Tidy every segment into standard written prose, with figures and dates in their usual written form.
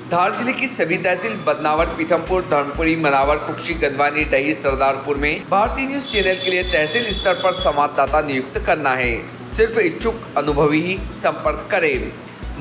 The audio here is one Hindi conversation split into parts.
धार जिले की सभी तहसील बदनावर, पीथमपुर, धर्मपुरी, मनावर, कुक्षी, गंदवानी, डही, सरदारपुर में भारतीय न्यूज चैनल के लिए तहसील स्तर पर संवाददाता नियुक्त करना है। सिर्फ इच्छुक अनुभवी ही संपर्क करें।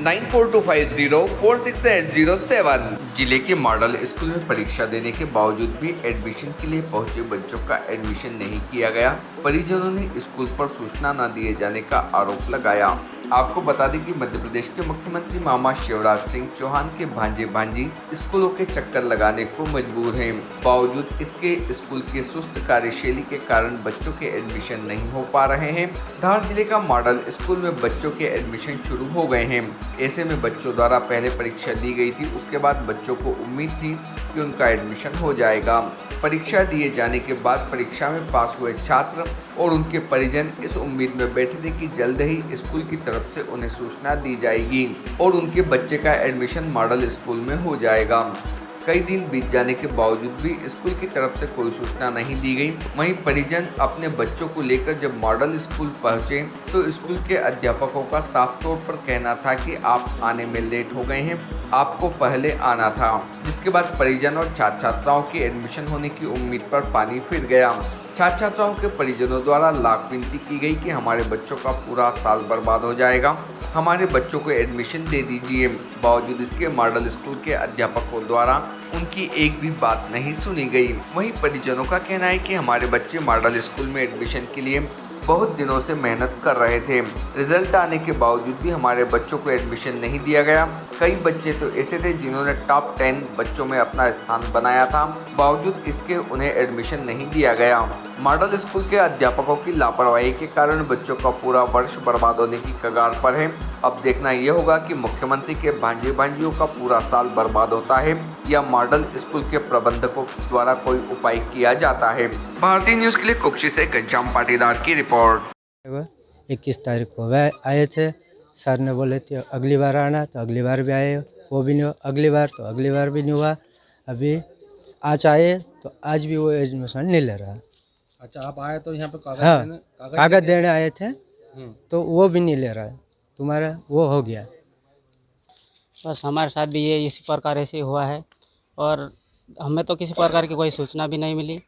9425046807। जिले के मॉडल स्कूल में परीक्षा देने के बावजूद भी एडमिशन के लिए पहुंचे बच्चों का एडमिशन नहीं किया गया। परिजनों ने स्कूल पर सूचना न दिए जाने का आरोप लगाया। आपको बता दें कि मध्य प्रदेश के मुख्यमंत्री मामा शिवराज सिंह चौहान के भांजे भांजी स्कूलों के चक्कर लगाने को मजबूर हैं। बावजूद इसके स्कूल की सुस्त कार्यशैली के कारण बच्चों के एडमिशन नहीं हो पा रहे हैं। धार जिले का मॉडल स्कूल में बच्चों के एडमिशन शुरू हो गए हैं। ऐसे में बच्चों द्वारा पहले परीक्षा दी गई थी, उसके बाद बच्चों को उम्मीद थी कि उनका एडमिशन हो जाएगा। परीक्षा दिए जाने के बाद परीक्षा में पास हुए छात्र और उनके परिजन इस उम्मीद में बैठे थे कि जल्द ही स्कूल की तरफ से उन्हें सूचना दी जाएगी और उनके बच्चे का एडमिशन मॉडल स्कूल में हो जाएगा। कई दिन बीत जाने के बावजूद भी स्कूल की तरफ से कोई सूचना नहीं दी गई। वहीं परिजन अपने बच्चों को लेकर जब मॉडल स्कूल पहुंचे तो स्कूल के अध्यापकों का साफ तौर पर कहना था कि आप आने में लेट हो गए हैं, आपको पहले आना था। जिसके बाद परिजन और छात्र छात्राओं की एडमिशन होने की उम्मीद पर पानी फिर गया। छात्र छात्राओं के परिजनों द्वारा लाख विनती की गई कि हमारे बच्चों का पूरा साल बर्बाद हो जाएगा, हमारे बच्चों को एडमिशन दे दीजिए। बावजूद इसके मॉडल स्कूल के अध्यापकों द्वारा उनकी एक भी बात नहीं सुनी गई। वहीं परिजनों का कहना है कि हमारे बच्चे मॉडल स्कूल में एडमिशन के लिए बहुत दिनों से मेहनत कर रहे थे। रिजल्ट आने के बावजूद भी हमारे बच्चों को एडमिशन नहीं दिया गया। कई बच्चे तो ऐसे थे जिन्होंने टॉप 10 बच्चों में अपना स्थान बनाया था, बावजूद इसके उन्हें एडमिशन नहीं दिया गया। मॉडल स्कूल के अध्यापकों की लापरवाही के कारण बच्चों का पूरा वर्ष बर्बाद होने की कगार पर है। अब देखना यह होगा कि मुख्यमंत्री के भांजे भांजियों का पूरा साल बर्बाद होता है या मॉडल स्कूल के प्रबंधकों द्वारा कोई उपाय किया जाता है। भारतीय न्यूज के लिए कुक्षी से घनश्याम पाटीदार की रिपोर्ट। 21 तारीख को वह आए थे, सर ने बोले थे अगली बार आना, तो अगली बार भी आए, वो भी नहीं, अगली बार भी नहीं हुआ। अभी आज आए तो आज भी वो एडमिशन नहीं ले रहा। अच्छा, आप आए तो यहाँ पे कागज हाँ, देने कागज देने आए थे तो वो भी नहीं ले रहा है, तुम्हारा वो हो गया। बस हमारे साथ भी ये इसी प्रकार ऐसे हुआ है और हमें तो किसी प्रकार की कोई सूचना भी नहीं मिली।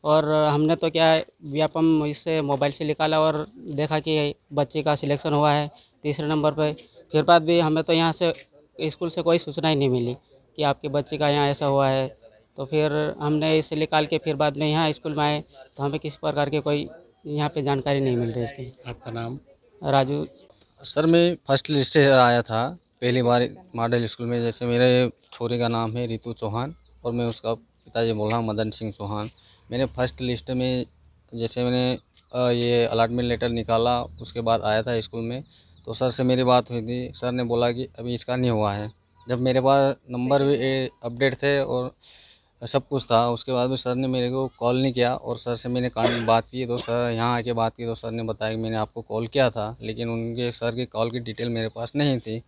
और हमने तो क्या है व्यापम इससे मोबाइल से निकाला और देखा कि बच्चे का सिलेक्शन हुआ है 3रे नंबर पे। फिर बाद भी हमें तो यहाँ से स्कूल से कोई सूचना ही नहीं मिली कि आपके बच्चे का यहाँ ऐसा हुआ है। तो फिर हमने इसे निकाल के फिर बाद में यहाँ स्कूल में आए तो हमें किसी प्रकार के कोई यहाँ पे जानकारी नहीं मिल रही इसकी। आपका नाम? राजू। सर, मैं फर्स्ट लिस्ट से आया था पहली बार मॉडल स्कूल में। जैसे मेरे छोरे का नाम है रितु चौहान और मैं उसका पिताजी बोल रहा हूँ मदन सिंह चौहान। मैंने फर्स्ट लिस्ट में जैसे मैंने ये अलॉटमेंट लेटर निकाला, उसके बाद आया था स्कूल में तो सर से मेरी बात हुई थी। सर ने बोला कि अभी इसका नहीं हुआ है। जब मेरे पास नंबर भी अपडेट थे और सब कुछ था, उसके बाद भी सर ने मेरे को कॉल नहीं किया। और सर से मैंने बात की तो सर यहाँ आके बात की तो सर ने बताया कि मैंने आपको कॉल किया था, लेकिन उनके सर की कॉल की डिटेल मेरे पास नहीं थी।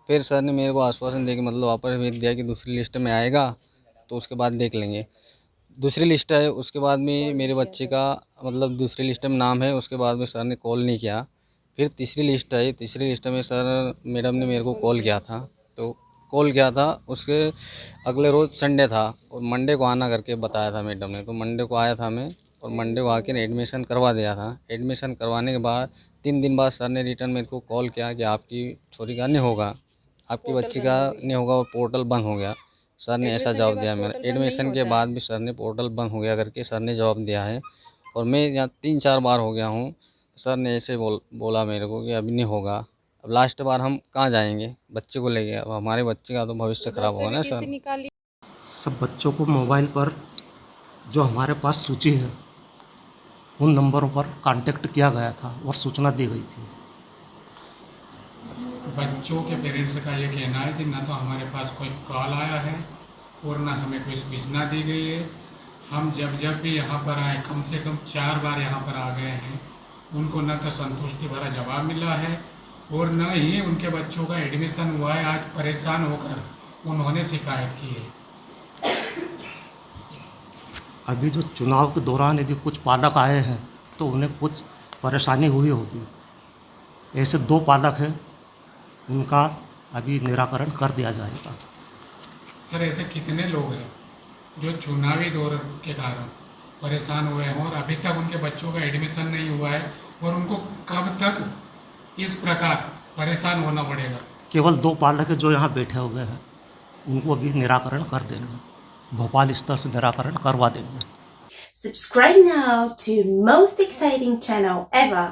फिर सर ने मेरे को आश्वासन दे के मतलब वापस भेज दिया कि दूसरी लिस्ट में आएगा तो उसके बाद देख लेंगे। दूसरी लिस्ट है, उसके बाद में मेरे बच्चे का मतलब दूसरी लिस्ट में नाम है, उसके बाद में सर ने कॉल नहीं किया। फिर तीसरी लिस्ट है, तीसरी लिस्ट में सर मैडम ने मेरे को कॉल किया था तो कॉल किया था। उसके अगले रोज़ संडे था और मंडे को आना करके बताया था मैडम ने। तो मंडे को आया था मैं और मंडे को आके एडमिशन करवा दिया था। एडमिशन करवाने के बाद 3 दिन बाद सर ने रिटर्न मेरे को कॉल किया कि आपकी छोरी का नहीं होगा, आपकी बच्ची का नहीं होगा और पोर्टल बंद हो गया। सर ने ऐसा जवाब दिया। मेरा एडमिशन के बाद भी सर ने पोर्टल बंद हो गया करके सर ने जवाब दिया है। और मैं यहाँ 3-4 बार हो गया हूँ, सर ने ऐसे बोला मेरे को कि अभी नहीं होगा। अब लास्ट बार हम कहाँ जाएंगे बच्चे को लेके? अब हमारे बच्चे का तो भविष्य खराब होगा ना सर। सब बच्चों को मोबाइल पर जो हमारे पास सूची है उन नंबरों पर कांटेक्ट किया गया था और सूचना दी गई थी। बच्चों के पेरेंट्स का ये कहना है कि ना तो हमारे पास कोई कॉल आया है और ना हमें कोई सूचना दी गई है। हम जब भी यहाँ पर आए, कम से कम 4 बार यहाँ पर आ गए हैं, उनको न तो संतुष्टि भरा जवाब मिला है और न ही उनके बच्चों का एडमिशन हुआ है। आज परेशान होकर उन्होंने शिकायत की है। अभी जो चुनाव के दौरान यदि कुछ पालक आए हैं तो उन्हें कुछ परेशानी हुई होगी। ऐसे 2 पालक हैं, उनका अभी निराकरण कर दिया जाएगा। सर ऐसे कितने लोग हैं जो चुनावी दौर के कारण परेशान हुए हैं और अभी तक उनके बच्चों का एडमिशन नहीं हुआ है और उनको कब तक इस प्रकार परेशान होना पड़ेगा। केवल 2 पालक जो यहाँ बैठे हुए हैं उनको भी निराकरण कर देंगे, भोपाल स्तर से निराकरण करवा देंगे। Subscribe now to most exciting channel ever.